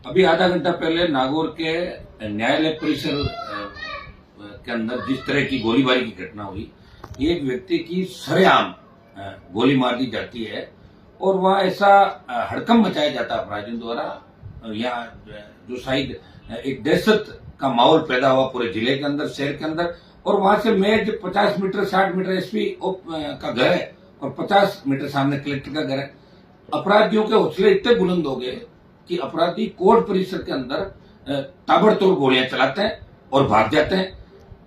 अभी आधा घंटा पहले नागौर के न्यायालय परिसर के अंदर जिस तरह की गोलीबारी की घटना हुई, एक व्यक्ति की सरेआम गोली मार दी जाती है और वहां ऐसा हड़कंप मचाया जाता है अपराधियों द्वारा। यहाँ जो शायद एक दहशत का माहौल पैदा हुआ पूरे जिले के अंदर, शहर के अंदर। और वहां से मेज 50 मीटर 60 मीटर एसपी का घर है और 50 मीटर सामने कलेक्टर का घर है। अपराधियों के हौसले इतने बुलंद हो गए कि अपराधी कोर्ट परिसर के अंदर ताबड़तोड़ गोलियां चलाते हैं और भाग जाते हैं।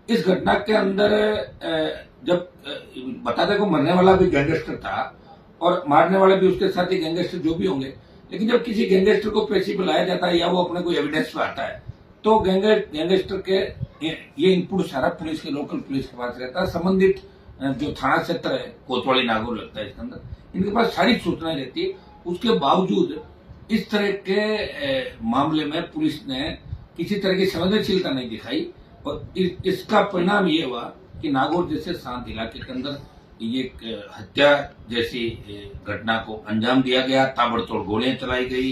इस घटना के अंदर जब बताते को मरने वाला भी गैंगस्टर था और मारने वाले भी उसके साथ ही गैंगस्टर जो भी होंगे, लेकिन जब किसी गैंगस्टर को पेशी पे लाया जाता है या वो अपने कोई एविडेंस पे आता है तो गैंगस्टर के ये इनपुट सारा पुलिस के, लोकल पुलिस के पास रहता है। संबंधित जो थाना क्षेत्र है कोतवाली नागौर लगता है, इसके अंदर इनके पास सारी सूचनाएं रहती है। उसके बावजूद इस तरह के मामले में पुलिस ने किसी तरह की संवेदनशीलता नहीं दिखाई और इसका परिणाम ये हुआ कि नागौर जैसे शांत इलाके के अंदर ये हत्या जैसी घटना को अंजाम दिया गया। ताबड़तोड़ गोलियां चलाई गई।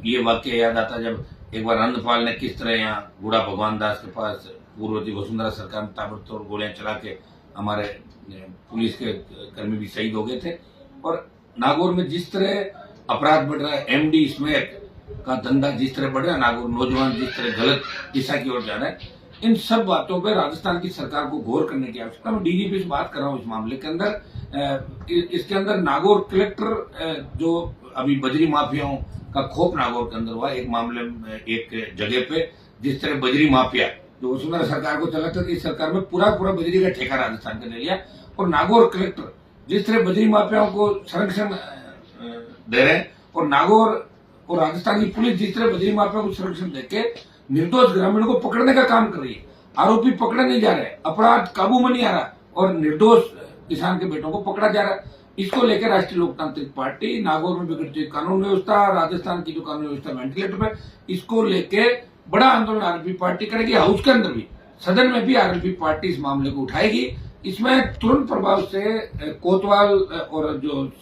ये वाक्य याद आता जब एक बार आनंदपाल ने किस तरह यहाँ बूढ़ा भगवान दास के पास पूर्ववर्ती वसुंधरा सरकार में ताबड़तोड़ गोलियां चला के हमारे पुलिस के कर्मी भी शहीद हो गए थे। और नागौर में जिस तरह अपराध बढ़ रहा है, एमडी स्मैक का धंधा जिस तरह बढ़ रहा है, नागौर नौजवान जिस तरह गलत दिशा की ओर जा रहा है, इन सब बातों पर राजस्थान की सरकार को गौर करने की आवश्यकता। मैं डीजीपी से बात कर रहा हूँ इस मामले के अंदर। इसके अंदर नागौर कलेक्टर जो अभी बजरी माफियाओं का खौफ नागौर के अंदर हुआ एक मामले में, एक जगह पे जिस तरह बजरी माफिया जो वसुंधरा सरकार को चलाता था, इस सरकार में पूरा बजरी का ठेका राजस्थान का ले लिया। और नागौर कलेक्टर जिस तरह बजरी माफियाओं को संरक्षण दे रहे हैं और नागौर और राजस्थान की पुलिस जिस तरह बजरी माफियाओं को संरक्षण देके निर्दोष ग्रामीणों को पकड़ने का काम कर रही है। आरोपी पकड़े नहीं जा रहे, अपराध काबू में नहीं आ रहा और निर्दोष किसान के बेटों को पकड़ा जा रहा है। इसको लेकर राष्ट्रीय लोकतांत्रिक पार्टी नागौर में बिगड़ती हुई कानून व्यवस्था, राजस्थान की जो कानून व्यवस्था वेंटिलेटर पे, इसको लेके बड़ा आंदोलन आरएलपी पार्टी करेगी। हाउस के अंदर भी, सदन में भी आरएलपी पार्टी इस मामले को उठाएगी। इसमें तुरंत प्रभाव से कोतवाल और जो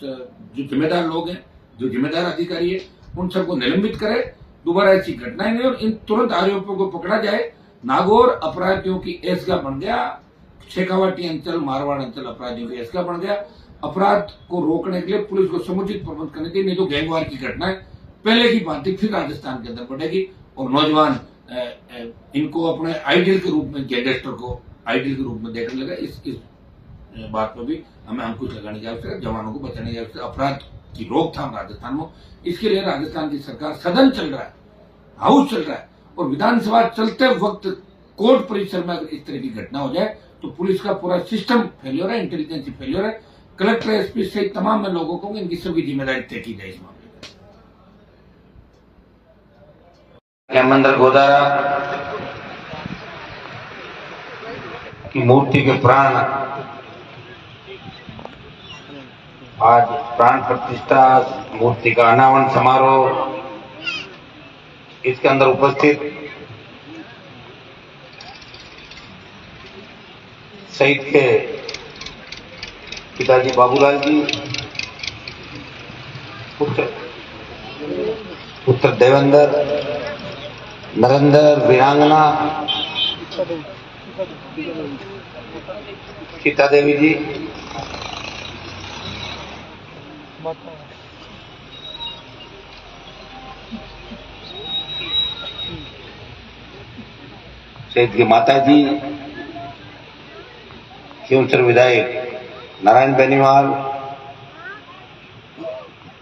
जिम्मेदार लोग हैं, जो जिम्मेदार अधिकारी है, उन सबको निलंबित करे। दोबारा ऐसी घटनाएं नहीं और इन तुरंत आरोपियों को पकड़ा जाए। नागौर अपराधियों की ऐसगा बन गया, शेखावाटी अंचल, मारवाड़ अंचल अपराधियों की ऐसगा बन गया। अपराध को रोकने के लिए पुलिस को समुचित प्रबंध करने चाहिए, नहीं तो गैंगवार की घटनाएं पहले की भांति फिर राजस्थान के अंदर बढ़ेगी और नौजवान इनको अपने आइडियल के रूप में, गैंगस्टर को आइडियल के रूप में देखने लगा। इस बात पर भी हमें अंकुश लगाने की आवश्यकता है, जवानों को बचाने की आवश्यकता। अपराध की रोकथाम राजस्थान में, इसके लिए राजस्थान की सरकार, सदन चल रहा है, हाउस चल रहा है और विधानसभा चलते वक्त कोर्ट परिसर में अगर इस तरह की घटना हो जाए तो पुलिस का पूरा सिस्टम फेल्योर है, इंटेलिजेंस फेल्योर है। कलेक्टर, एसपी सहित तमाम लोगों को इनकी सभी जिम्मेदारी तय की जाए इस मामले में। मंदिर गोदारा की मूर्ति के प्राण आज प्राण प्रतिष्ठा, मूर्ति का अनावरण समारोह, इसके अंदर उपस्थित शहीद के पिताजी बाबूलाल जी, पुत्र देवेंद्र, नरेंद्र, वीरांगना सीता देवी जी, शहीद की माता जी, खियोंसर विधायक नारायण बेनीवाल,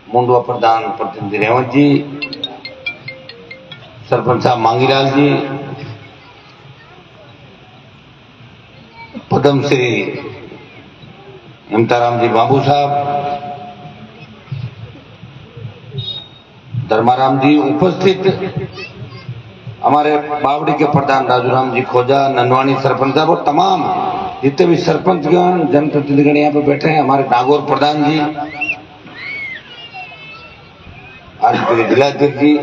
मुंडवा प्रधान प्रतिनिधि रेवंत जी, सरपंच साहब मांगीलाल जी, पद्मश्री हेमताराम जी बाबू साहब, धर्माराम जी, उपस्थित हमारे बावड़ी के प्रधान राजूराम जी खोजा, ननवानी सरपंच साहब और तमाम जितने भी सरपंचगण, जनप्रतिनिधिगण यहाँ पे बैठे हैं, हमारे नागौर प्रधान जी, आरपी के जिलाध्यक्ष जी,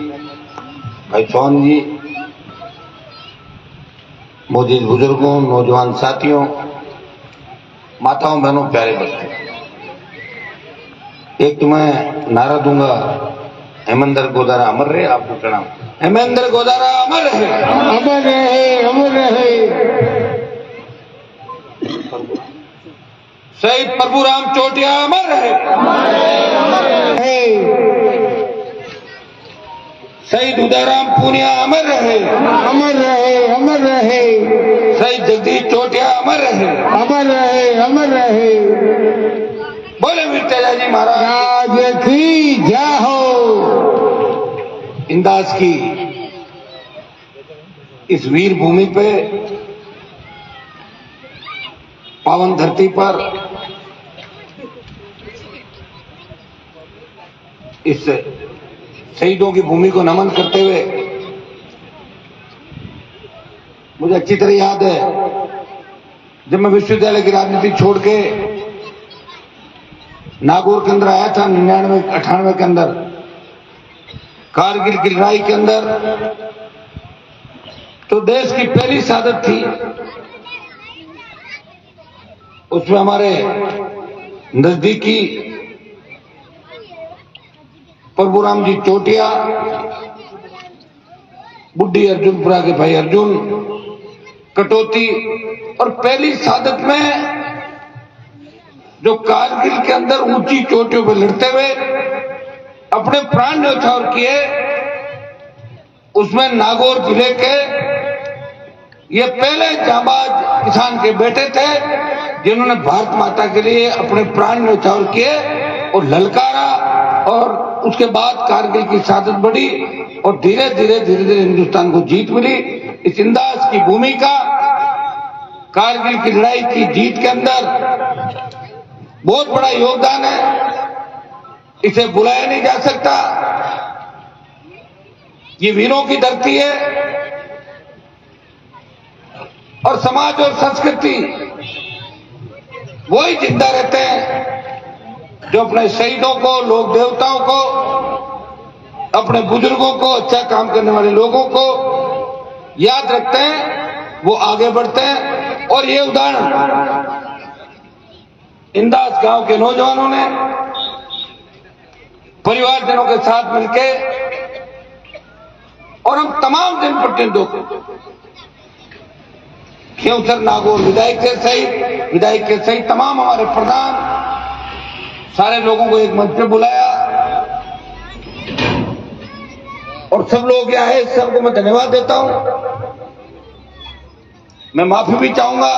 भाई चौहान जी, मौजूद बुजुर्गों, नौजवान साथियों, माताओं, बहनों, प्यारे बच्चों, एक तो मैं नारा दूंगा हेमेंद्र गोदारा अमर रहे। आपको प्रणाम। हेमेंद्र गोदारा अमर रहे, अमर रहे, अमर रहे। शहीद प्रभुराम चौटिया अमर रहे, शहीद उदयराम पूनिया अमर रहे, अमर रहे, अमर रहे। शहीद जगदीश चौटिया अमर रहे, अमर रहे, अमर रहे। बोले वीर तेजाजी महाराज राज की जय हो। इंदास की इस वीर भूमि पे, पावन धरती पर इस शहीदों की भूमि को नमन करते हुए मुझे अच्छी तरह याद है, जब मैं विश्वविद्यालय की राजनीति छोड़ के नागौर के अंदर आया था 99-98 के अंदर, कारगिल की लड़ाई के अंदर, तो देश की पहली शहादत थी। उसमें हमारे नजदीकी प्रभुराम जी चौटिया, बुड्ढी अर्जुनपुरा के भाई अर्जुन कटौती, और पहली शहादत में जो कारगिल के अंदर ऊंची चोटियों पर लड़ते हुए अपने प्राण न्यौछावर किए, उसमें नागौर जिले के ये पहले जांबाज किसान के बेटे थे जिन्होंने भारत माता के लिए अपने प्राण न्यौछावर किए और ललकारा, और उसके बाद कारगिल की शहादत बढ़ी और धीरे धीरे हिंदुस्तान को जीत मिली। इस इंदास की भूमि का कारगिल की लड़ाई की जीत के अंदर बहुत बड़ा योगदान है, इसे बुलाया नहीं जा सकता। ये वीरों की धरती है, और समाज और संस्कृति वही जिंदा रहते हैं जो अपने शहीदों को, लोक देवताओं को, अपने बुजुर्गों को, अच्छा काम करने वाले लोगों को याद रखते हैं, वो आगे बढ़ते हैं। और ये उदाहरण इंदास गांव के नौजवानों ने परिवारजनों के साथ मिलकर, और हम तमाम जनप्रतिनिधियों को, खेवसर नागौर विधायक के सहित तमाम हमारे प्रधान, सारे लोगों को एक मंच पे बुलाया और सब लोग यहाँ आए। सबको मैं धन्यवाद देता हूं। मैं माफी भी चाहूंगा,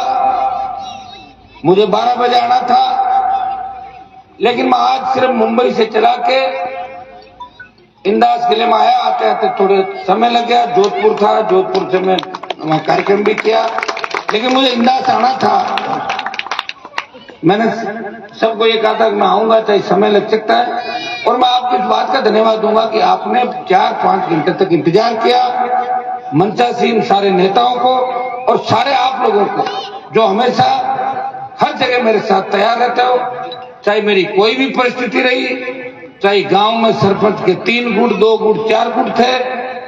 मुझे 12 बजे आना था, लेकिन मैं आज सिर्फ मुंबई से चला के इंदास किले में आया। आते आते थोड़े समय लग गया, जोधपुर था, जोधपुर से मैं वहां कार्यक्रम भी किया, लेकिन मुझे इंदास आना था। मैंने सबको ये कहा था कि मैं आऊंगा, चाहे समय लग सकता है, और मैं आपको इस बात का धन्यवाद दूंगा कि आपने 4-5 घंटे तक इंतजार किया। मंचासीन सारे नेताओं को और सारे आप लोगों को जो हमेशा हर जगह मेरे साथ तैयार रहते हो, चाहे मेरी कोई भी परिस्थिति रही, चाहे गांव में सरपंच के 3 गुट, 2 गुट, 4 गुट थे,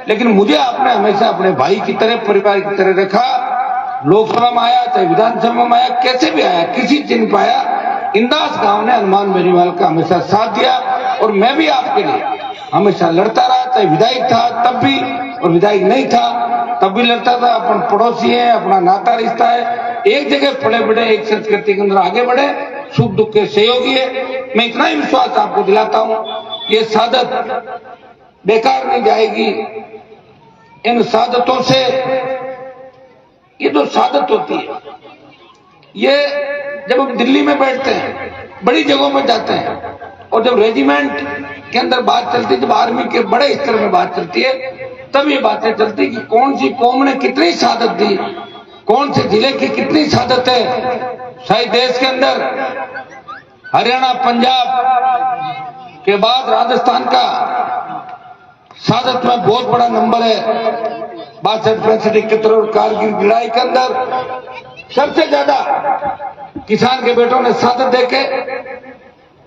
लेकिन मुझे आपने हमेशा अपने भाई की तरह, परिवार की तरह रखा। लोकसभा में आया, चाहे विधानसभा में आया, कैसे भी आया, किसी चिन्ह पर आया, इंदास गांव ने हनुमान बेनीवाल का हमेशा साथ दिया, और मैं भी आपके लिए हमेशा लड़ता रहा। चाहे विधायक था तब भी, और विधायक नहीं था तब भी लड़ता था। अपन पड़ोसी है, अपना नाता रिश्ता है, एक जगह पड़े बढ़े, एक संस्कृति के अंदर आगे बढ़े, सुख दुख के सहयोगी है। मैं इतना ही विश्वास आपको दिलाता हूं, ये शहादत बेकार नहीं जाएगी। इन शहादतों से, ये जो शहादत होती है, ये जब हम दिल्ली में बैठते हैं, बड़ी जगहों में जाते हैं, और जब रेजिमेंट के अंदर बात चलती है, जब आर्मी के बड़े स्तर में बात चलती है, तब ये बातें चलती कि कौन सी कौम ने कितनी शहादत दी, कौन से जिले की कितनी शहादत है। शायद देश के अंदर हरियाणा, पंजाब के बाद राजस्थान का शहादत में बहुत बड़ा नंबर है। 62, 65, 71 और कारगिल की लड़ाई के अंदर सबसे ज्यादा किसान के बेटों ने शहादत देके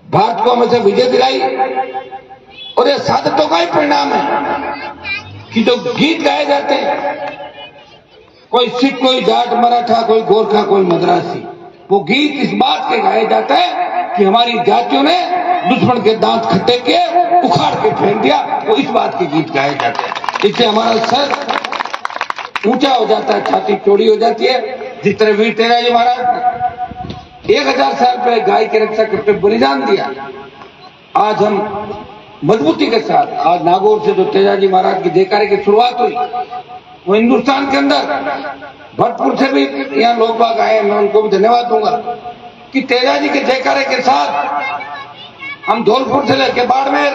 भारत को हमेशा विजय दिलाई। और ये शहादतों का ही परिणाम है कि जो गीत गाए जाते हैं, कोई सिख, कोई जाट, मराठा, कोई गोरखा, कोई मद्रासी, वो गीत इस बात के गाए जाते हैं कि हमारी जातियों ने दुश्मन के दांत खट्टे के उखाड़ के फेंक दिया, वो इस बात के गीत गाए जाते हैं। इससे हमारा सर ऊंचा हो जाता है, छाती चौड़ी हो जाती है। जिस तरह वीर तेजाजी महाराज ने 1000 साल पहले गाय की रक्षा करते बलिदान दिया, आज हम मजबूती के साथ, आज नागौर से जो तेजाजी महाराज की जयकारे की शुरुआत हुई, वो हिंदुस्तान के अंदर भरतपुर से भी यहाँ लोग बाग आए, मैं उनको भी धन्यवाद दूंगा कि तेजाजी के जयकारे के साथ हम धौलपुर से लेके बाड़मेर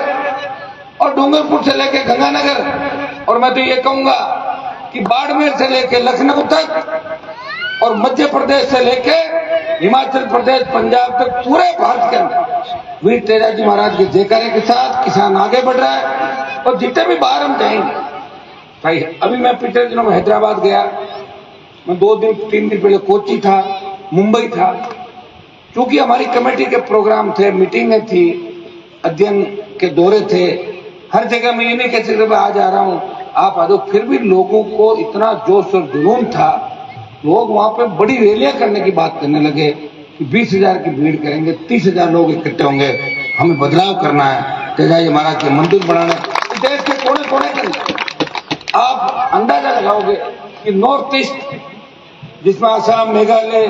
और डूंगरपुर से लेके गंगानगर, और मैं तो ये कहूंगा कि बाड़मेर से लेके लखनऊ तक और मध्य प्रदेश से लेके हिमाचल प्रदेश, पंजाब तक, पूरे भारत के अंदर वीर तेजाजी महाराज के जयकारे के साथ किसान आगे बढ़ रहा है। और जितने भी बाहर हम जाएंगे भाई, अभी मैं पिछले दिनों में हैदराबाद गया, मैं 2-3 दिन पहले कोची था, मुंबई था, क्योंकि हमारी कमेटी के प्रोग्राम थे, मीटिंगें थी, अध्ययन के दौरे थे, हर जगह मैं ये नहीं कह सकता मैं आज आ रहा हूँ आप आ दो, फिर भी लोगों को इतना जोश और जुनून था, लोग वहां पे बड़ी रैलियां करने की बात करने लगे कि 20,000 की भीड़ करेंगे, 30,000 लोग इकट्ठे होंगे, हमें बदलाव करना है, तेजाजी महाराज के मंदिर बनाने, देश के कोने कोने के अंदर। आप अंदाजा लगाओगे कि नॉर्थ ईस्ट जिसमें आसाम, मेघालय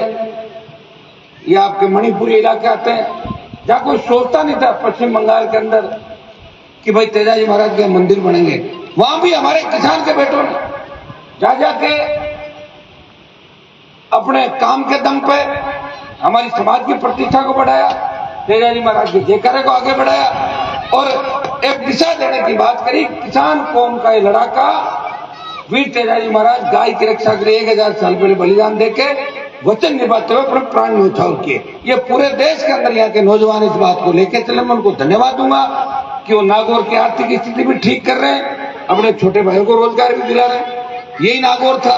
या आपके मणिपुरी इलाके आते हैं, जहां कोई सोचता नहीं था पश्चिम बंगाल के अंदर कि भाई तेजाजी महाराज के मंदिर बनेंगे, वहां भी हमारे किसान के बेटों ने जा जाके अपने काम के दम पे हमारी समाज की प्रतिष्ठा को बढ़ाया, तेजाजी महाराज के जयकारे को आगे बढ़ाया और एक दिशा देने की बात करी। किसान कौम का ये लड़ाका वीर तेजाजी महाराज गाय की रक्षा के लिए 1000 साल पहले बलिदान देके वचन निभाते हुए अपने प्राण न्यौछावर किए। ये पूरे देश के अंदर यहाँ के नौजवान इस बात को लेकर चले। मैं उनको धन्यवाद दूंगा कि वो नागौर की आर्थिक स्थिति भी ठीक कर रहे हैं, अपने छोटे भाइयों को रोजगार भी दिला रहे हैं। यही नागौर था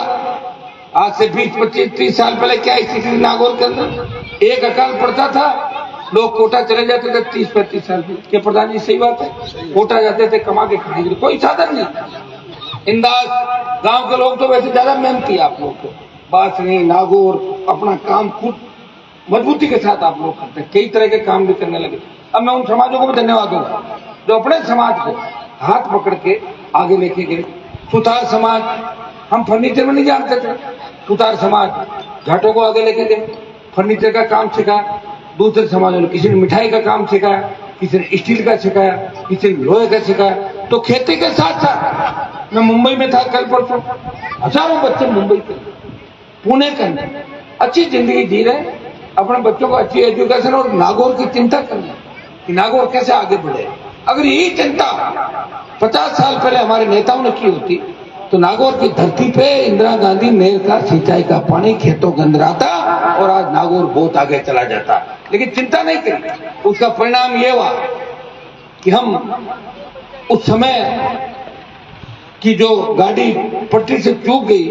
आज से 20, 25, 30 साल पहले। क्या स्थिति थी नागौर के अंदर? एक अकाल पड़ता था, लोग कोटा चले जाते थे 30-35 साल के। प्रधान जी सही बात है, कोटा जाते थे कमा के खाने के लिए, कोई साधन नहीं। इंदास गांव के लोग तो वैसे ज्यादा मेहनती, आप लोग को बासनी, नागौर अपना काम खुद मजबूती के साथ आप लोग करते हैं, कई तरह के काम भी करने लगे। अब मैं उन समाजों को भी धन्यवाद दूंगा जो अपने समाज को हाथ पकड़ के आगे लेके गए। सुतार समाज, हम फर्नीचर में नहीं जानते थे, सुतार समाज घाटों को आगे लेके गए, फर्नीचर का काम सिखाया। दूसरे समाजों ने, किसी ने मिठाई का काम सिखाया, किसी ने स्टील का सिखाया, किसी ने लोहे का सिखाया। तो खेती के साथ साथ मैं मुंबई में था कल परसों, हजारों बच्चे मुंबई के, पुणे के अंदर अच्छी जिंदगी जी रहे, अपने बच्चों को अच्छी एजुकेशन और नागौर की चिंता कर रहे कि नागौर कैसे आगे बढ़े। अगर यही चिंता 50 साल पहले हमारे नेताओं ने की होती तो नागौर की धरती पे इंदिरा गांधी नहर का सिंचाई का पानी खेतों के अंदर आता और आज नागौर बहुत आगे चला जाता। लेकिन चिंता नहीं करी। उसका परिणाम ये हुआ कि हम उस समय की जो गाड़ी पटरी से चूक गई,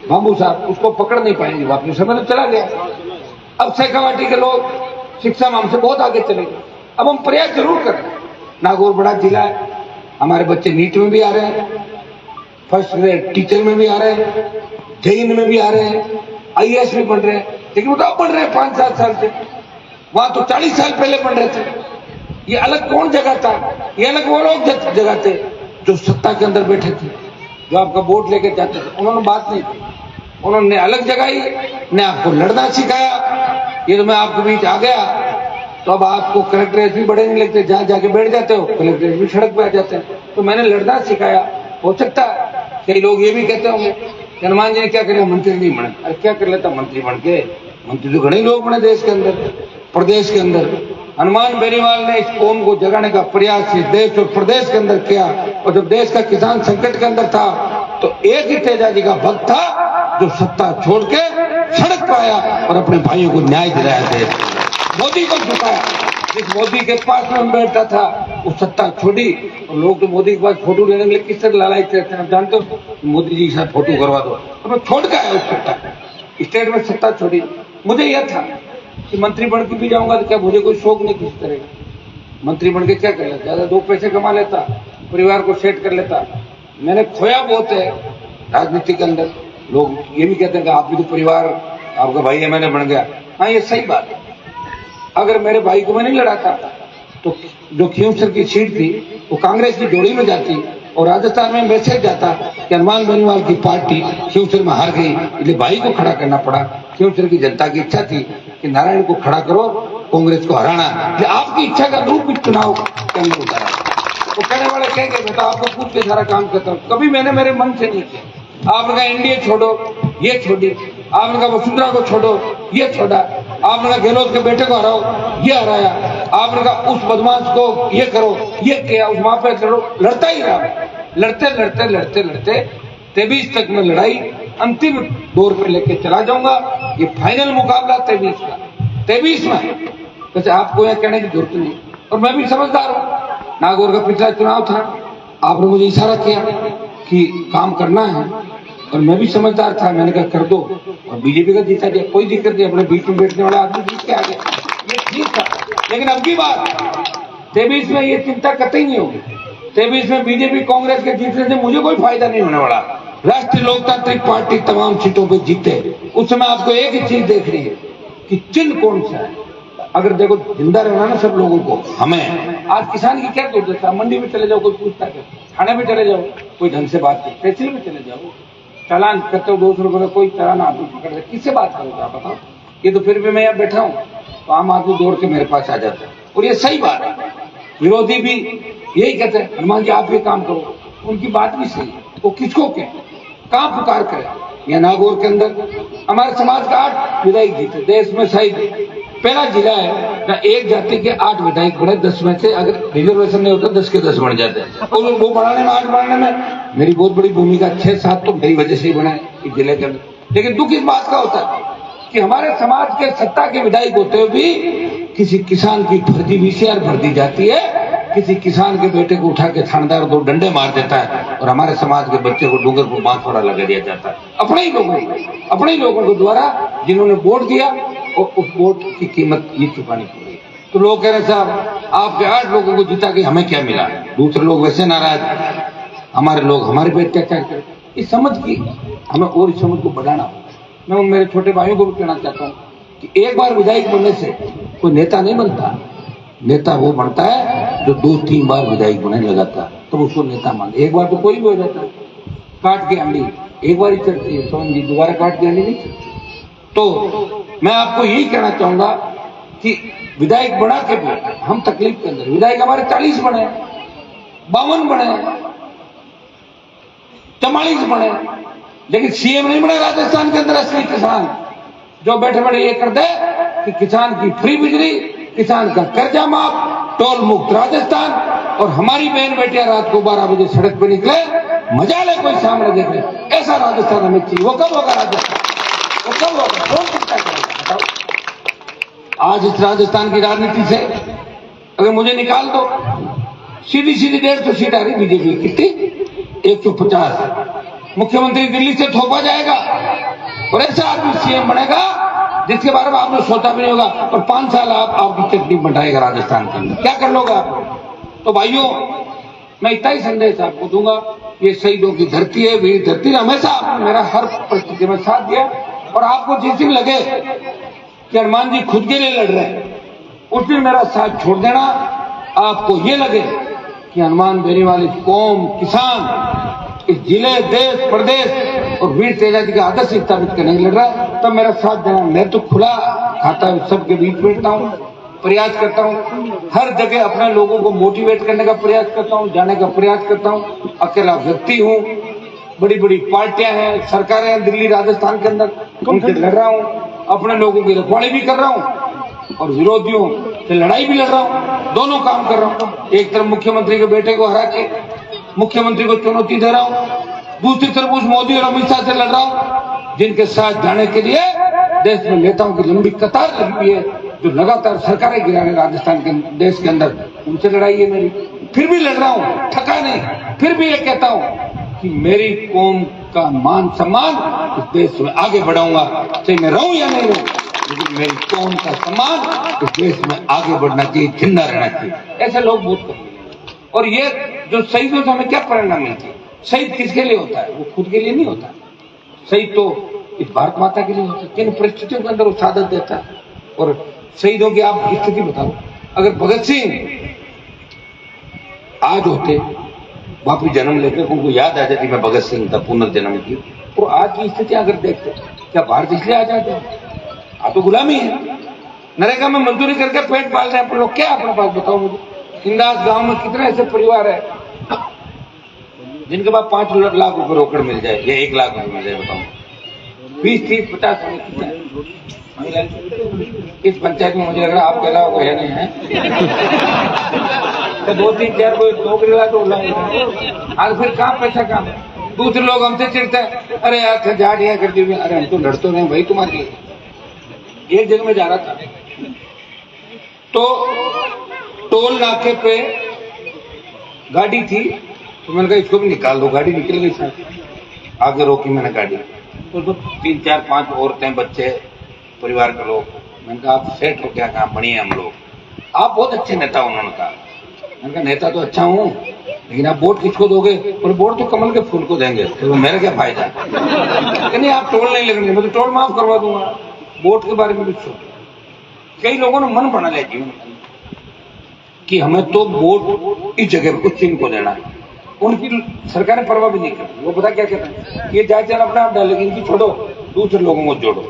बाबू साहब उसको पकड़ नहीं पाएंगे वापस, समय तो चला गया। अब शेखावाटी के लोग शिक्षा में हमसे बहुत आगे चले गए। अब हम प्रयास जरूर कर रहे हैं। नागौर बड़ा जिला है, हमारे बच्चे नीट में भी आ रहे हैं, फर्स्ट ग्रेड टीचर में भी आ रहे हैं, जेईई में भी आ रहे हैं, आईएएस भी पढ़ रहे हैं। लेकिन वो तो अब पढ़ रहे हैं 5-7 साल से, वहां तो 40 साल पहले पढ़ रहे थे। ये अलग कौन जगह था? ये अलग वो लोग जगह थे जो सत्ता के अंदर बैठे थे, जो आपका वोट लेके जाते थे। उन्होंने बात नहीं की, उन्होंने अलग जगह ही ने आपको लड़ना सिखाया। ये तो मैं आपके बीच आ गया तो अब आपको कलेक्ट्रेट भी बड़े नहीं लगते, जहां जाके बैठ जाते हो कलेक्ट्रेट भी सड़क पे आ जाते हैं। तो मैंने लड़ना सिखाया। हो सकता है कई लोग ये भी कहते होंगे हनुमान जी ने क्या करे, मंत्री नहीं बने। अरे क्या कर लेता मंत्री बन के? मंत्री तो घने लोग बने देश के अंदर, प्रदेश के अंदर। हनुमान बेनीवाल ने इस कौम को जगाने का प्रयास इस देश और प्रदेश के अंदर किया। और जब देश का किसान संकट के अंदर था तो एक ही तेजाजी का भक्त था जो सत्ता छोड़ के सड़क पर आया और अपने भाइयों को न्याय दिलाया थे। मोदी को झुकाया। जिस मोदी के पास में बैठता था वो सत्ता छोड़ी। और लोग तो मोदी के पास फोटो लेने के लिए किस तरह लालायित रहते हैं, जानते हो? मोदी जी के साथ फोटो करवा दो, तो मैं छोड़ के आया उस सत्ता, स्टेट में सत्ता छोड़ी। मुझे यह था कि मंत्री बन के भी जाऊंगा तो क्या मुझे कोई शौक नहीं किसी तरह का। मंत्री बन के क्या कर लेता, ज्यादा 2 पैसे कमा लेता, परिवार को सेट कर लेता। मैंने खोया बहुत है राजनीति के अंदर। लोग ये भी कहते हैं कि आप भी तो परिवार, आपका भाई एमएलए बन गया। हाँ, ये सही बात है। अगर मेरे भाई को मैं नहीं लड़ाता तो जो खींवसर की सीट थी वो कांग्रेस की जोड़ी में जाती और राजस्थान में मैसेज जाता कि हनुमान बेनीवाल की पार्टी खींवसर में हार गई, इसलिए भाई को खड़ा करना पड़ा। खींवसर की जनता की इच्छा थी कि नारायण को खड़ा करो, कांग्रेस को हराना, इसलिए आपकी इच्छा का रूप भी चुनाव के अंदर उतारा। वो कहने वाले कहेंगे बेटा आपको पूछ के सारा काम करता हूँ, कभी मैंने मेरे मन से नहीं किया। आपने कहा एनडीए छोड़ो, ये छोड़ी, आपने कहा वसुंधरा को छोड़ो, ये छोड़ा, आपने कहा गहलोत के बेटे को हराओ, ये हराया, आपने कहा उस बदमाश को ये करो, ये किया, उस वहां पे लड़ो, लड़ता ही रहा। लड़ते लड़ते लड़ते लड़ते 23 तक में लड़ाई अंतिम दौर पे लेके चला जाऊंगा। ये फाइनल मुकाबला 23 का, 23 में वैसे आपको यह कहने की जरूरत नहीं। और मैं भी समझदार हूँ, नागौर का पिछला चुनाव था, आपने मुझे इशारा किया कि काम करना है और मैं भी समझदार था, मैंने कहा कर दो और बीजेपी का जीता गया, कोई दिक्कत नहीं, अपने बीच में बैठने वाला आदमी जीत के आ गया, ये ठीक था। लेकिन अब की बात 23 में ये चिंता कतई नहीं होगी। 23 में बीजेपी कांग्रेस के जीतने से मुझे कोई फायदा नहीं होने वाला। राष्ट्रीय लोकतांत्रिक पार्टी तमाम सीटों पर जीते, उस समय आपको एक ही चीज देख रही है कि चिन्ह कौन सा है। अगर देखो जिंदा रहना ना सब लोगों को, हमें आज किसान की क्या जरूरत है, मंडी में चले जाओ कोई पूछता है, थाने में चले जाओ कोई ढंग से बात करे, तहसील में चले जाओ चालान करते हो 200 रुपए का, कोई चालान आदमी पकड़, किससे बात करोगे आप बताओ। ये तो फिर भी मैं यहाँ बैठा हूँ तो आम आदमी दौड़ के मेरे पास आ जाता है और ये सही बात है। विरोधी भी यही कहते हैं हनुमान जी आप भी काम करो, उनकी बात भी सही है। वो किसको कहें, कहाँ पुकार करे। यहाँ नागौर के अंदर हमारे समाज का 8 विधायक जीते, देश में शायद पहला जिला है जहाँ एक जाति के 8 विधायक बने, 10 में से अगर रिजर्वेशन नहीं होता 10 के 10 बन जाते हैं। और वो बढ़ाने में 8 बढ़ाने में मेरी बहुत बड़ी भूमिका, 6-7 तो मेरी वजह से ही बना इस जिले के अंदर। लेकिन दुख इस बात का होता है कि हमारे समाज के सत्ता के विधायक होते हुए भी किसी किसान की फर्जी VCR भर दी जाती है, किसी किसान के बेटे को उठा के थानेदार 2 डंडे मार देता है और हमारे समाज के बच्चे को डूंगर को बांसवाड़ा लगा दिया जाता है अपने ही लोगों को द्वारा जिन्होंने वोट दिया और उस वोट की कीमत ये चुकानी पड़ी। तो लोग कह रहे साहब आपके 8 लोगों को जिता के हमें क्या मिला। दूसरे लोग वैसे नाराज, हमारे लोग हमारे पे अत्याचार करें। इस समझ की हमें और इस समझ को बढ़ाना होगा। मैं उन मेरे छोटे भाइयों को भी कहना चाहता हूँ कि एक बार विधायक बनने से कोई नेता नहीं बनता। नेता वो बनता है जो 2-3 बार विधायक बने लगातार, तो उसको नेता मानते। एक बार तो कोई भी हो जाता है, काट के अंडी एक बार ही चढ़ती है, समझ लीजिए दोबारा काट के अंडी नहीं चढ़ती। तो मैं आपको यही कहना चाहूंगा कि विधायक बना के भी हम तकलीफ के अंदर, विधायक हमारे 40 बने, 52 बने, 44 बने, लेकिन सीएम नहीं बने राजस्थान के अंदर। असली किसान जो बैठे बैठे ये कर दे कि किसान की फ्री बिजली, किसान का कर्जा माफ, टोल मुक्त राजस्थान, और हमारी बहन बेटियां रात को 12 बजे सड़क पे निकले, मजा ले कोई सामने देख ले, ऐसा राजस्थान हमें चाहिए। वो कब होगा राजस्थान, वो कब होगा, कौन चिंता करेगा बताओ। आज इस राजस्थान की राजनीति से अगर मुझे निकाल दो, सीधी 150 सीट आ रही बीजेपी, कितनी 150। मुख्यमंत्री दिल्ली से थोपा जाएगा और ऐसा आदमी सीएम बनेगा जिसके बारे में आपने सोचा भी नहीं होगा, और 5 साल आपकी चटनी बनाएगा राजस्थान के अंदर। क्या कर लोगे आप। तो भाइयों मैं इतना ही संदेश आपको दूंगा, ये शहीदों की धरती है, वीर धरती है। हमेशा आपने मेरा हर परिस्थिति में साथ दिया, और आपको जिस दिन लगे कि हनुमान जी खुद के लिए लड़ रहे हैं, उस दिन मेरा साथ छोड़ देना। आपको ये लगे कि हनुमान बेनीवाल कौम, किसान, इस जिले, देश, प्रदेश और वीर तेजाजी का आदर्श स्थापित करने के लड़ रहा है, तब मेरा साथ देना। मैं तो खुला खाता सबके बीच बैठता हूँ, प्रयास करता हूँ, हर जगह अपने लोगों को मोटिवेट करने का प्रयास करता हूँ, जाने का प्रयास करता हूँ। अकेला व्यक्ति हूँ, बड़ी बड़ी पार्टियां हैं, सरकारें हैं दिल्ली राजस्थान के अंदर, उनसे लड़ रहा हूँ, अपने लोगों की रखवाली भी कर रहा हूँ और विरोधियों से लड़ाई भी लड़ रहा हूँ। दोनों काम कर रहा हूँ। एक तरफ मुख्यमंत्री के बेटे को हरा के मुख्यमंत्री को चुनौती दे रहा हूँ, दूसरी तरफ उस मोदी और अमित शाह से लड़ रहा हूँ जिनके साथ जाने के लिए देश में नेताओं की लंबी कतार लगी हुई है, जो लगातार सरकारें गिरा रहे राजस्थान के देश के अंदर। उनसे लड़ाई है मेरी, फिर भी लड़ रहा हूँ, थका नहीं। फिर भी ये कहता हूँ कि मेरी कौम का मान सम्मान इस देश में आगे बढ़ाऊंगा, चाहे मैं रहूं या नहीं रहूं, लेकिन मेरी कौम का सम्मान इस देश में आगे बढ़ना चाहिए, जिंदा रहना चाहिए। ऐसे लोग बहुत कम। और ये जो शहीदों से हमें क्या प्रेरणा मिलती है, शहीद किसके लिए होता है, वो खुद के लिए नहीं होता। शहीद तो इस भारत माता के लिए होता है, किन परिस्थितियों के अंदर वो शहादत देता है। और शहीदों की आप स्थिति बताओ। अगर भगत सिंह आज होते, वापिस जन्म लेते, उनको याद आ जाती मैं भगत सिंह था पुनर्जन्म की, तो आज की स्थिति अगर देखते, क्या भारत इसलिए आ जाते? आप तो गुलामी है। नरेगा में मजदूरी करके पेट पाल रहे हैं अपन लोग, क्या अपने पास बताओ मुझे। इंदास गांव में कितने ऐसे परिवार है जिनके पास 5 लाख रुपए रोकड़ मिल जाए या 1 लाख रुपए मिल जाए, बताओ। 20, 30, 50 कितना है? इस पंचायत में मुझे लग रहा है आपके अलावा कोई नहीं है। तो 2, 3, 4 कोई नौकरी ला तो आज फिर कहाँ पैसा काम है। दूसरे लोग हमसे चिढ़ते हैं, अरे यार जा दिया कर दी। अरे हम तो लड़ते नहीं भाई तुम्हारे लिए। एक जगह में जा रहा था तो टोल नाके पे गाड़ी थी, तो मैंने कहा इसको भी निकाल दो। गाड़ी निकल गई सर, आगे रोकी मैंने गाड़ी, तो 3, 4, 5 औरतें, बच्चे, परिवार के लोग। मैंने कहा आप सेठ हो क्या? कहा बढ़िया हम लोग। आप बहुत अच्छे नेता, उन्होंने कहा। मैंने कहा नेता तो अच्छा हूँ, लेकिन आप वोट किसको दोगे? और वोट तो कमल के फूल को देंगे, तो मेरा क्या फायदा? नहीं आप टोल नहीं लगेंगे, मैं तो टोल माफ करवा दूंगा। वोट के बारे में भी सोचो। कई लोगों ने मन बना लिया जीवन कि हमें तो वोट इस जगह पर उस चिन्ह को देना है। उनकी सरकारें परवाह भी नहीं करती। वो पता क्या कहते हैं, ये जाए चल अपना आप डालेंगे, इनकी छोड़ो, दूसरे लोगों को जोड़ो।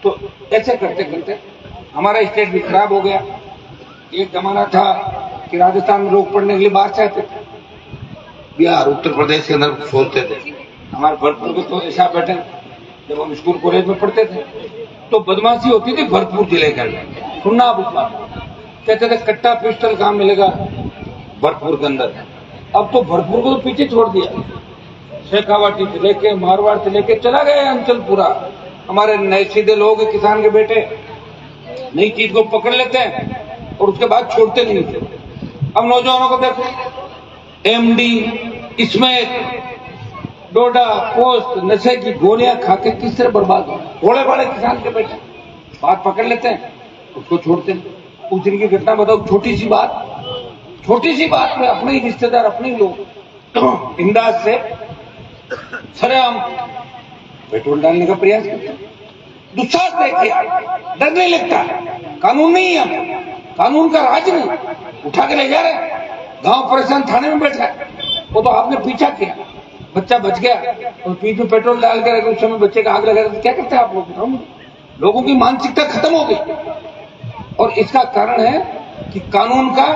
तो ऐसे करते करते हमारा स्टेट भी खराब हो गया। एक जमाना था कि राजस्थान में लोग पढ़ने के लिए बाहर से आते थे, बिहार, उत्तर प्रदेश के अंदर सोचते थे। हमारे भरतपुर के तो ऐसा बैठे, जब हम स्कूल कॉलेज में पढ़ते थे तो बदमाशी होती थी भरतपुर जिले के अंदर। सुनना आप उसका, कहते थे कट्टा पिस्टल कहाँ मिलेगा भरतपुर के अंदर। अब तो भरतपुर को तो पीछे छोड़ दिया। शेखावाटी से लेके मारवाड़ से लेके चला गया अंचल पूरा। हमारे नए सीधे लोग, किसान के बेटे, नई चीज को पकड़ लेते हैं और उसके बाद छोड़ते नहीं थे। अब नौजवानों को देखो, एमडी, इसमें डोडा, पोस्ट, नशे की गोलियां खा के किस तरह बर्बाद हो। थोड़े बड़े किसान के बेटे बात पकड़ लेते हैं, उसको छोड़ते हैं। उस दिन की घटना बताओ, छोटी सी बात में अपने ही रिश्तेदार, अपने ही लोग इंदाज से सरेआम पेट्रोल डालने का प्रयास करते हैं। दुस्साहस देखिए, डर नहीं लगता। कानून नहीं है, कानून का राज नहीं, उठा के ले जा रहे हैं। गांव परेशान थाने में बैठा है, वो तो आपने पीछा किया, बच्चा बच गया और पीठ में पेट्रोल डाल कर उस समय बच्चे का आग लगा, तो क्या करते हैं आप लोग? बताओ। लोगों की मानसिकता खत्म हो गई और इसका कारण है कि कानून का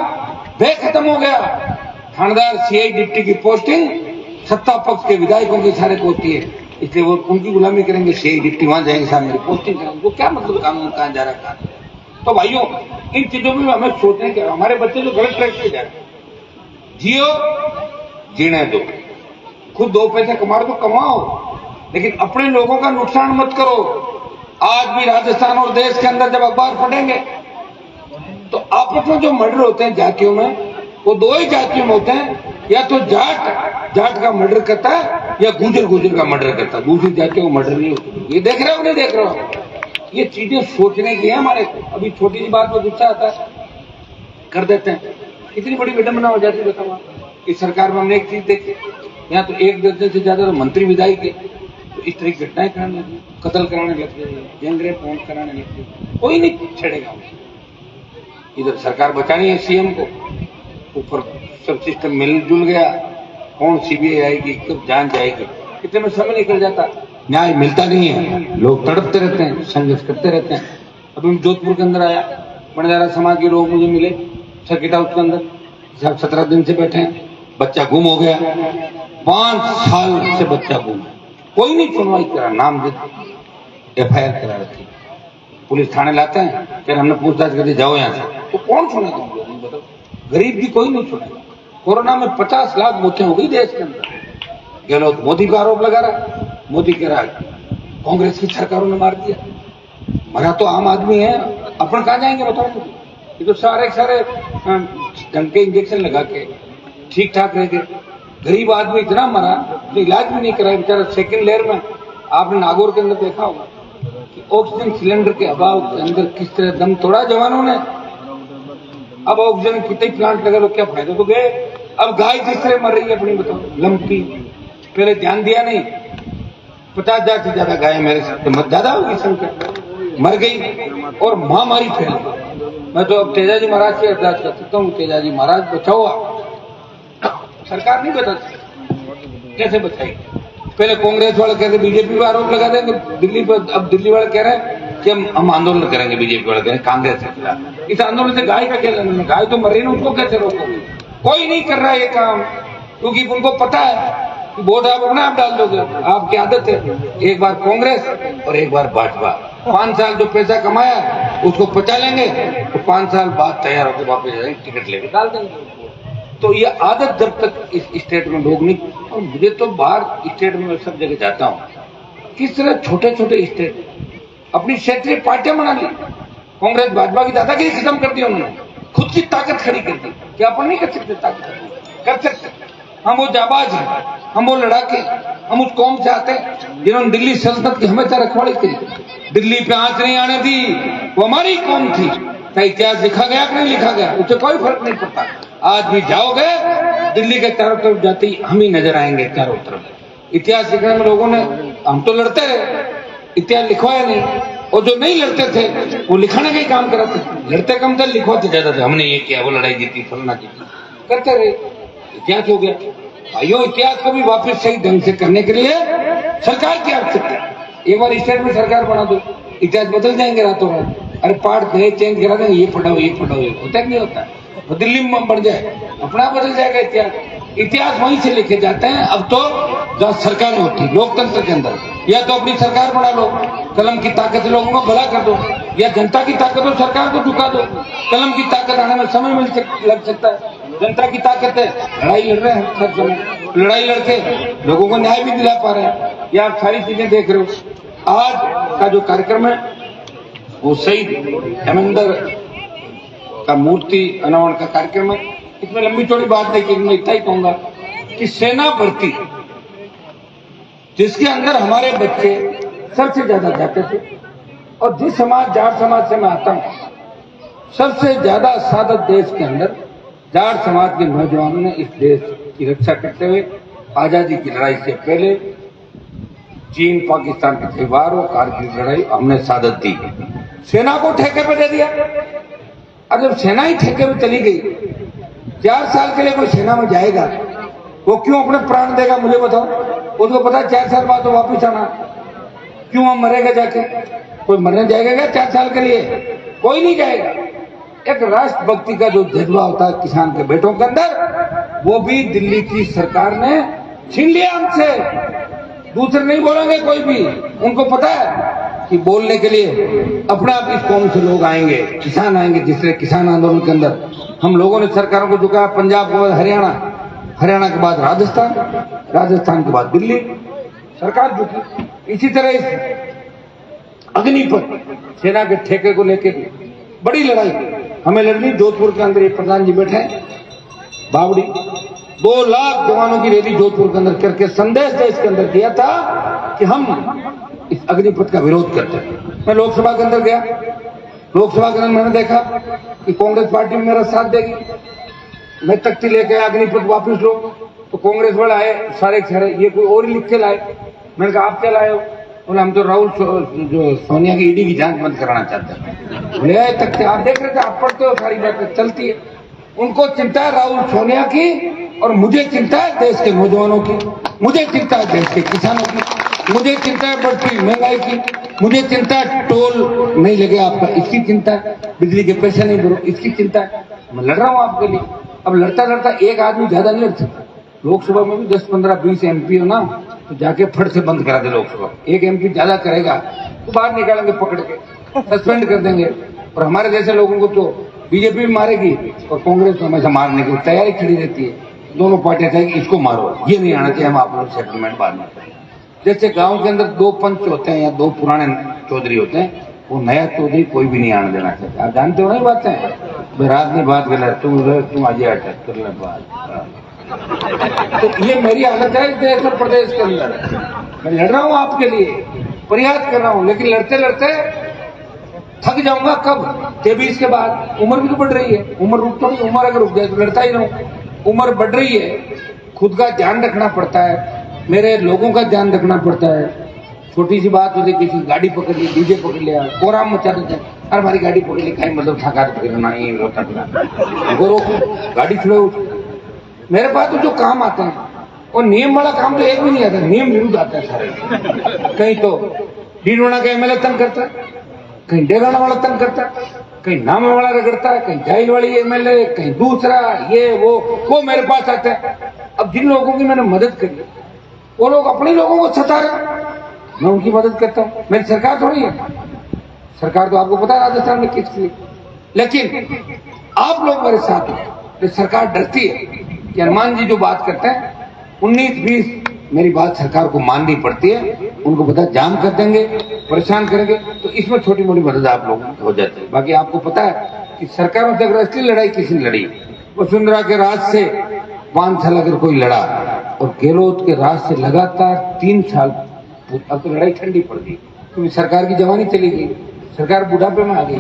भय खत्म हो गया। थानेदार, सीआई, डिप्टी की पोस्टिंग सत्ता पक्ष के विधायकों के इशारे को होती है, इसलिए वो उनकी गुलामी करेंगे। सीआई, डिप्टी वहां जाएंगे, साहब मेरी पोस्टिंग करेंगे। वो क्या मतलब कानून कहां जा रहा है? तो भाइयों, इन चीजों में हमें सोचने के, हमारे बच्चे जो गलत ट्रैक पे जा रहे हैं, जियो, जीने दो, खुद 2 पैसे कमा तो कमाओ, लेकिन अपने लोगों का नुकसान मत करो। आज भी राजस्थान और देश के अंदर जब अखबार पढ़ेंगे तो आपस में जो मर्डर होते हैं जातियों में, वो 2 ही जातियों में होते हैं, या तो जाट का मर्डर करता है या गुजर का मर्डर करता है। दूसरी जातियों को मर्डर नहीं होती। ये देख रहे हो नहीं देख रहे हो? ये चीजें सोचने की है हमारे। अभी छोटी सी बात में गुस्सा आता है, कर देते हैं, इतनी बड़ी विडंबना हो जाती है। बताओ, इस सरकार में हमने एक चीज देखी, यहाँ तो 1 दर्जन से ज्यादा तो मंत्री विधायक है, तो इस तरह की घटनाएं कराने लगी, कत्ल कराने लगते हैं, गैंगरेप कराने लगते हैं, कोई नहीं छेड़ेगा। इधर सरकार बचानी है सीएम को, ऊपर सब सिस्टम मिलजुल गया, कौन सीबीआई आएगी, कब जान जाएगी, कितने में समय निकल जाता, न्याय मिलता नहीं है, लोग तड़पते रहते हैं, संघर्ष करते रहते हैं। अभी जोधपुर के अंदर आया, बंजारा समाज के लोग मुझे मिले सर्किट हाउस के अंदर, 17 दिन से बैठे हैं, बच्चा गुम हो गया, 5 साल से बच्चा गुम है, कोई नहीं सुनवाई करा, नाम FIR करा रखी, पुलिस थाने लाते हैं, फिर हमने पूछताछ कर दी, जाओ यहाँ से, तो कौन सुनेगा हम लोग? बताओ, गरीब भी कोई नहीं सुनेगा। कोरोना में 50 लाख मौतें हो गई देश के अंदर। गहलोत मोदी का आरोप लगा रहा, मोदी कह रहा है कांग्रेस की सरकारों ने मार दिया, मरा तो आम आदमी है, अपन कहाँ जाएंगे बताओ मुझे? ये तो सारे ढंग के इंजेक्शन लगा के ठीक ठाक रह गए, गरीब आदमी इतना मरा तो इलाज भी नहीं कराया बेचारा। सेकेंड लेयर में आपने नागौर के अंदर देखा होगा कि ऑक्सीजन सिलेंडर के अभाव के अंदर किस तरह दम तोड़ा जवानों ने। अब ऑक्सीजन कितने प्लांट लगे, लोग क्या फायदा तो गए। अब गाय किस तरह मर रही है अपनी बताओ, लंपी, पहले ध्यान दिया नहीं। 50,000 से ज्यादा गाय मेरे साथ, मत ज्यादा होगी संख्या, मर गई और महामारी फैल गई। मैं तो अब तेजाजी महाराज की अरदास कर सकता हूँ, तेजाजी महाराज बचाओ आप। सरकार नहीं बचा सकती, कैसे बचाएगी? पहले कांग्रेस वाले कहते बीजेपी पे आरोप लगा देंगे दिल्ली पर, अब दिल्ली वाले कह रहे हैं कि हम आंदोलन करेंगे, बीजेपी वाले कह रहे हैं कांग्रेस के खिलाफ। इस आंदोलन से गाय का क्या लेना? गाय तो मर रही ना, उसको कैसे रोकोगे? कोई नहीं कर रहा है ये काम, क्योंकि उनको पता है कि वोट आप अपना आप डाल दोगे, आपकी आदत है। एक बार कांग्रेस और एक बार भाजपा, 5 साल जो पैसा कमाया उसको पचा लेंगे, तो 5 साल बाद तैयार होकर वापस जाएंगे, टिकट लेके डाल देंगे। तो ये आदत जब तक इस स्टेट में लोग नहीं, और मुझे तो बाहर स्टेट में मैं सब जगह जाता हूँ, किस तरह छोटे छोटे स्टेट अपनी क्षेत्रीय पार्टियां बना ली। कांग्रेस भाजपा की दादागिरी खत्म कर दी उन्होंने, खुद की ताकत खड़ी कर दी। क्या अपन नहीं कर सकते? ताकत कर सकते। हम वो जाबाज हैं, हम वो लड़ाके, हम उस कौम से आते हैं जिन्होंने दिल्ली सल्तनत की हमेशा रखवाली करी, दिल्ली पे आंच नहीं आने दी, वो हमारी कौम थी। चाहे इतिहास लिखा गया कि नहीं लिखा गया, उससे कोई फर्क नहीं पड़ता। आज भी जाओगे दिल्ली के चारों तरफ जाते ही हम ही नजर आएंगे चारों तरफ। इतिहास लिखने में लोगों ने, हम तो लड़ते रहे, इतिहास लिखवाया नहीं, और जो नहीं लड़ते थे वो लिखाने का ही काम कराते थे। लड़ते कम थे, लिखवाते ज्यादा थे। हमने ये किया, वो लड़ाई जीती, फलना जीती, करते रहे, इतिहास हो गया। भाइयों, इतिहास को भी वापस सही ढंग से करने के लिए सरकार की आवश्यकता है। एक बार स्टेट में सरकार बना दो, इतिहास बदल जाएंगे रातों रात। अरे पार्ट नए चेंज करा देंगे, ये पढ़ाओ ये पढ़ाओ, ये होता नहीं होता। तो दिल्ली में बढ़ जाए, अपना बदल जाएगा इतिहास। इतिहास वहीं से लिखे जाते हैं। अब तो जहाँ सरकारें होती लोकतंत्र के अंदर, या तो अपनी सरकार बना लो, कलम की ताकत से लोगों को भला कर दो, या जनता की ताकत हो सरकार को झुका दो। कलम की ताकत आने में समय लग सकता है, जनता की ताकत है, लड़ाई लड़ रहे हैं हर समय, लड़ाई लड़के लोगों को न्याय भी दिला पा रहे हैं। ये आप सारी चीजें देख रहे हो। आज का जो कार्यक्रम है वो शहीद हेमेंद्र का मूर्ति अनावरण का कार्यक्रम है। इसमें लंबी चौड़ी बात नहीं की, मैं इतना ही कहूंगा कि सेना भर्ती जिसके अंदर हमारे बच्चे सबसे ज्यादा जाते थे, और जिस समाज जाट समाज से मैं आता हूं, सबसे ज्यादा सादत देश के अंदर जाट समाज के नौजवानों ने इस देश की रक्षा करते हुए आजादी की लड़ाई से पहले चीन पाकिस्तान के त्योहार और कारगिल लड़ाई हमने सादत दी, सेना को ठेके पे दे दिया। और जब सेना ही ठेके पे चली गई, 4 साल के लिए कोई सेना में जाएगा, वो क्यों अपने प्राण देगा? मुझे बताओ। उसको पता है 4 साल बाद तो वापिस आना, क्यों हम मरेगा जाके? कोई मरने जाएगा क्या 4 साल के लिए? कोई नहीं जाएगा। एक राष्ट्रभक्ति का जो जज्बा होता है किसान के बेटों के अंदर, वो भी दिल्ली की सरकार ने छीन लिया हमसे। दूसरे नहीं बोलेंगे कोई भी, उनको पता है कि बोलने के लिए अपने आप इस कौम से लोग आएंगे, किसान आएंगे। जिससे किसान आंदोलन के अंदर हम लोगों ने सरकारों को झुकाया, पंजाब के बाद हरियाणा, हरियाणा के बाद राजस्थान, राजस्थान के बाद दिल्ली, सरकार झुकी। इसी तरह इस अग्निपथ सेना के ठेके को लेकर बड़ी लड़ाई हमें लड़नी। जोधपुर के अंदर एक प्रधान जी बैठे हैं, बावड़ी, 2 लाख जवानों की रैली जोधपुर के अंदर करके संदेश देश के अंदर दिया था कि हम इस अग्निपथ का विरोध करते हैं। मैं लोकसभा के अंदर गया, लोकसभा के अंदर मैंने देखा कि कांग्रेस पार्टी में मेरा साथ देगी। मैं तख्ती लेके आया, अग्निपथ वापस लो, तो कांग्रेस वाले आए सारे ये कोई और ही लिख के लाए। मैंने कहा आप क्या लाए हो? बोले हम तो राहुल जो सोनिया की ईडी की जांच बंद कराना चाहते हैं। बोले तख्ती आप देख रहे थे, आप पढ़ते हो, सारी बातें चलती है। उनको चिंता है राहुल सोनिया की, और मुझे चिंता है देश के नौजवानों की, मुझे चिंता है देश के किसानों की, मुझे चिंता है बढ़ती महंगाई की, मुझे चिंता है टोल नहीं लगे आपका, इसकी चिंता है, बिजली के पैसे नहीं भरो, इसकी चिंता है। मैं लड़ रहा हूँ आपके लिए। अब लड़ता लड़ता एक आदमी ज्यादा नहीं लड़ सकता। लोकसभा में भी 10, 15, 20 MP हो ना, तो जाके फट से बंद करा दे लोकसभा। एक MP ज्यादा करेगा तो बाहर निकालेंगे पकड़ के, सस्पेंड कर देंगे। और हमारे जैसे लोगों को तो बीजेपी भी मारेगी और कांग्रेस हमेशा मारने की तैयारी खड़ी रहती है। दोनों पार्टियां कहेंगी इसको मारो, ये नहीं आना चाहिए, हम आप लोग सेटलमेंट बाद में करेंगे। जैसे गांव के अंदर 2 पंच होते हैं या 2 पुराने चौधरी होते हैं, वो नया चौधरी कोई भी नहीं आने देना चाहता। आप जानते हो नहीं बातें, रात में बात कर तुम आज अटैक कर ले बात। तो ये मेरी हालत है देश और प्रदेश के अंदर। मैं लड़ रहा हूँ आपके लिए, प्रयास कर रहा हूँ, लेकिन लड़ते लड़ते थक जाऊंगा। कब? 23 के बाद। उम्र भी तो बढ़ रही है, उम्र रुक तो नहीं, उम्र अगर रुक जाए तो लड़ता ही रहूं। उम्र बढ़ रही है, खुद का ध्यान रखना पड़ता है, मेरे लोगों का ध्यान रखना पड़ता है, छोटी सी बात होती, किसी गाड़ी पकड़ ली, डीजे पकड़ लिया, कोराम मचा देते हैं, अरे हमारी गाड़ी पकड़ ली, खाई मतलब थका पकड़ना ही होता था, गाड़ी छुड़ो। मेरे पास तो जो काम आते हैं और नियम वाला काम तो एक भी नहीं आता, नियम विरुद्ध आता है सारे। कहीं तो डीडोना का एमएलए तंग करता है, कहीं डेराना वाला तंग करता है, कहीं नाम वाला रगड़ता है, कहीं जाइल वाली एमएलए, कहीं दूसरा, ये वो मेरे पास आते हैं। अब जिन लोगों की मैंने मदद करी वो लोग अपने लोगों को सता रहे, मैं उनकी मदद करता हूँ। मेरी सरकार थोड़ी है, सरकार तो आपको पता है राजस्थान में किसकी, लेकिन आप लोग मेरे साथ हैं। सरकार डरती है कि हनुमान जी जो बात करते हैं 19-20 मेरी बात सरकार को माननी पड़ती है, उनको पता जाम कर देंगे, परेशान करेंगे, तो इसमें छोटी मोटी मदद आप लोगों की हो जाती है। बाकी आपको पता है कि सरकारों से अगर असली लड़ाई किसी ने लड़ी, वसुंधरा के राज से 5 साल अगर कोई लड़ा और गहलोत के राज से लगातार 3 साल, अब तो लड़ाई ठंडी पड़ गई क्योंकि सरकार की जवानी चली गई, सरकार बुढ़ापे में आ गई।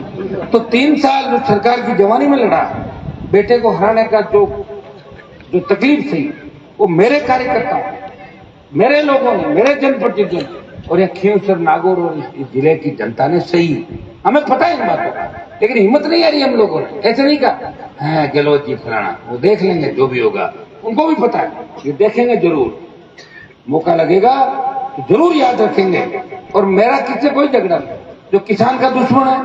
तो 3 साल जो सरकार की जवानी में लड़ा, बेटे को हराने का जो तकलीफ थी वो मेरे कार्यकर्ताओं, मेरे लोगों ने, मेरे जनप्रतिनिधियों और यह खींवसर, नागौर और इस जिले की जनता ने सही, हमें पता है इन बातों का, लेकिन हिम्मत नहीं आ रही हम लोगों ने। ऐसे नहीं कहा है गहलोत जी फलाना, वो देख लेंगे जो भी होगा, उनको भी पता है, ये देखेंगे जरूर, मौका लगेगा तो जरूर याद रखेंगे। और मेरा किससे कोई झगड़ा नहीं, जो किसान का दुश्मन है,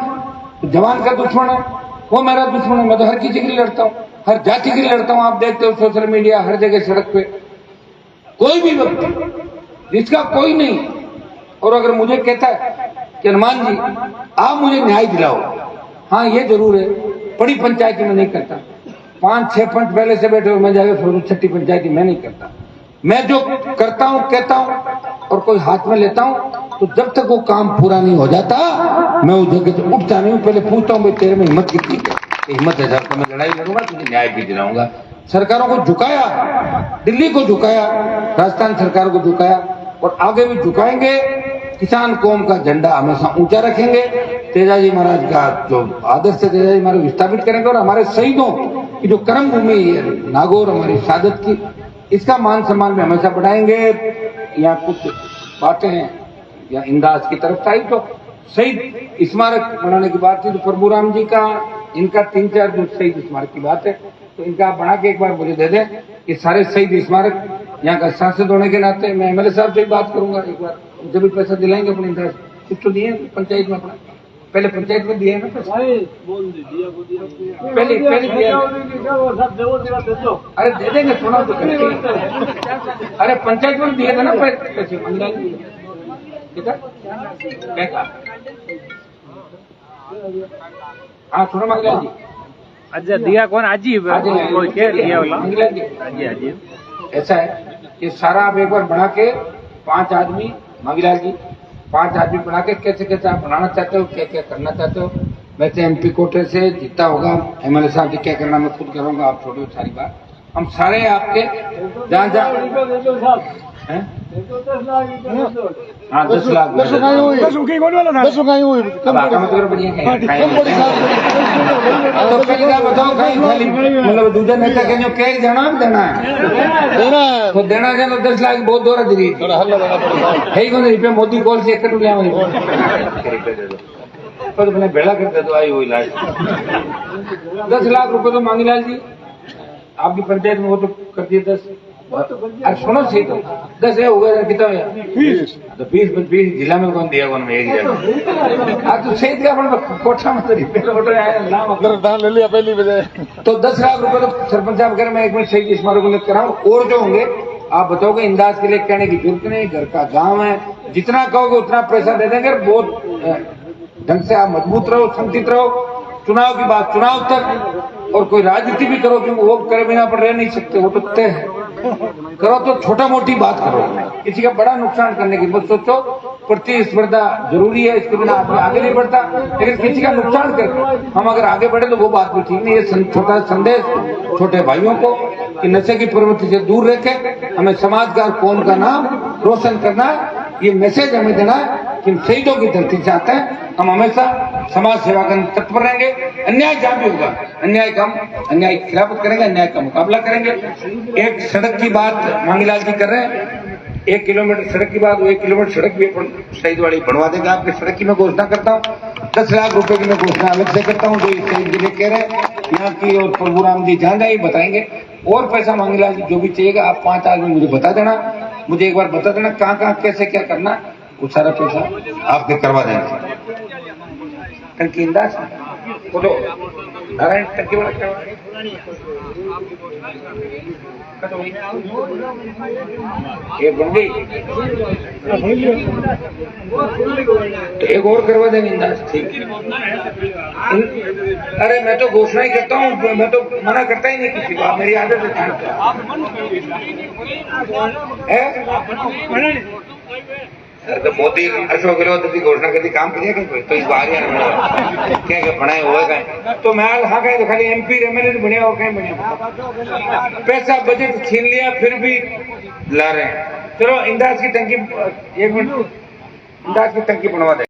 जो जवान का दुश्मन है, वो मेरा दुश्मन है। मैं तो हर किसी के लिए लड़ता हूँ, हर जाति के लिए लड़ता हूँ। आप देखते हो सोशल मीडिया, हर जगह सड़क पे कोई भी व्यक्ति जिसका कोई नहीं, और अगर मुझे कहता है कि हनुमान जी आप मुझे न्याय दिलाओ, हाँ ये जरूर है, बड़ी पंचायती में नहीं करता, 5-6 पंच पहले से बैठे और मैं जाकर सोचूं छठी पंचायती मैं नहीं करता। मैं जो करता हूँ कहता हूँ और कोई हाथ में लेता हूँ, तो जब तक वो काम पूरा नहीं हो जाता मैं उस जगह से उठता नहीं हूँ। पहले पूछता हूँ भाई तेरे में हिम्मत कितनी है, हिम्मत है सर तो मैं लड़ाई लड़ूंगा, तुझे न्याय भी दिलाऊंगा। सरकारों को झुकाया, दिल्ली को झुकाया, राजस्थान सरकार को झुकाया और आगे भी झुकाएंगे। किसान कौम का झंडा हमेशा ऊंचा रखेंगे। तेजाजी महाराज का जो आदर्श है तेजाजी महाराज विस्थापित करेंगे और हमारे शहीदों की जो कर्म भूमि है नागौर, हमारी शहादत की, इसका मान सम्मान भी हमेशा बढ़ाएंगे। यहाँ कुछ बातें हैं या इंदाज की तरफ से आई तो शहीद स्मारक बनाने की बात थी, तो प्रभु राम जी का इनका 3-4 जो शहीद स्मारक की बात है, तो इनका आप बना के एक बार मुझे दे दें। ये सारे शहीद स्मारक यहाँ का सांसद होने के नाते मैं एमएलए साहब से भी बात करूंगा, एक बार जब भी पैसा दिलाएंगे अपने इंदाज, कुछ तो दिए पंचायत में, अपना पहले पंचायत में दिए ना पैसा, पहले दिया, अरे दे देंगे, सुना तो, अरे पंचायत में दिए थे ना पैसे, हाँ सुनो मंगला जी, अच्छा दिया कौन आजी कोई कह दिया मंगला जी, आजी ऐसा है कि सारा आप एक बार बना के 5 आदमी, मंगलाल जी 5 आदमी बना के कैसे कैसे आप बनाना चाहते हो, क्या क्या करना चाहते हो। वैसे एमपी कोटे से जितना होगा एमएलए साहब जी क्या करना मैं खुद करूंगा, आप छोड़ो सारी बात, हम सारे आपके जहाँ हाँ 10 लाख तो बताओ मतलब दूसरा नेता के जो कह देना देना है तो देना है तो 10 लाख बहुत दौरा दी है कौन रुपये मोदी कॉल से 1 रुपया तो मैंने बेड़ा करते तो आई हुई लाश 10 लाख रुपए तो मांगीलाल जी आपकी पंचायत में वो तो कर दिए 10। अरे सुनो सही तो 10 है हो गया कितना तो 20 जिला में कौन दिया कौन में एक जिला आज तो सही दिया कोठा में ले लिया पहली बजे तो 10 लाख रुपए तो सरपंच साहब अगर मैं एक मिनट शहीद स्मारक को लेकर कराऊं और जो होंगे आप बताओगे इंदाज के लिए कहने की जरूरत नहीं, घर का गांव है, जितना कहोगे उतना पैसा दे देंगे। बहुत ढंग से आप मजबूत रहो, संगठित रहो, चुनाव की बात चुनाव तक, और कोई राजनीति भी करो क्योंकि वो करे बिना पर रह नहीं सकते, वो तो तय है। करो तो छोटा मोटी बात करो, किसी का बड़ा नुकसान करने की मत सोचो। प्रतिस्पर्धा जरूरी है, इसके बिना आदमी आगे नहीं बढ़ता, लेकिन किसी का नुकसान करके हम अगर आगे बढ़े तो वो बात भी ठीक नहीं है। छोटा संदेश छोटे भाइयों को कि नशे की प्रवृत्ति से दूर रखे, हमें समाज का कौम का नाम रोशन करना है, ये मैसेज हमें देना है कि हम शहीदों की धरती से आते हैं। हम हमेशा समाज सेवा करने तत्पर रहेंगे, अन्याय जहाँ भी होगा अन्याय की खिलाफत करेंगे, अन्याय का मुकाबला करेंगे। एक सड़क की बात मांगीलाल जी कर रहे हैं, 1 किलोमीटर सड़क की बात, 1 किलोमीटर सड़क भी शहीद वाली बनवा देंगे। आपकी सड़क की मैं घोषणा करता हूँ, 10 लाख रुपए की मैं घोषणा अलग से करता हूँ, जो शहीद जिले कह रहे हैं यहाँ की। और प्रभु राम जी जहाँ जाए बताएंगे। और पैसा मांगेगा जो भी चाहिएगा, आप 5 आदमी मुझे बता देना, मुझे एक बार बता देना कहाँ कैसे क्या करना, वो सारा पैसा आपके करवा देंगे। टंकी इंदाज बोलो, अरे टंकी वाला करवा ये बन गई तो एक और करवा देंगे इंदाज। ठीक, अरे मैं तो घोषणा ही करता हूँ, मैं तो मना करता ही नहीं किसी को, मेरी आदत है। तो मोदी अशोक गहलोत की घोषणा करती काम करिए कहीं तो इस बार क्या क्या बनाए हुए कहीं तो मैं हाँ कहीं तो खाली MP MLA ने बने और कहीं बने। पैसा बजट छीन लिया फिर भी ला रहे हैं। चलो इंदाज की टंकी 1 मिनट, इंदाज की टंकी बनवा दे।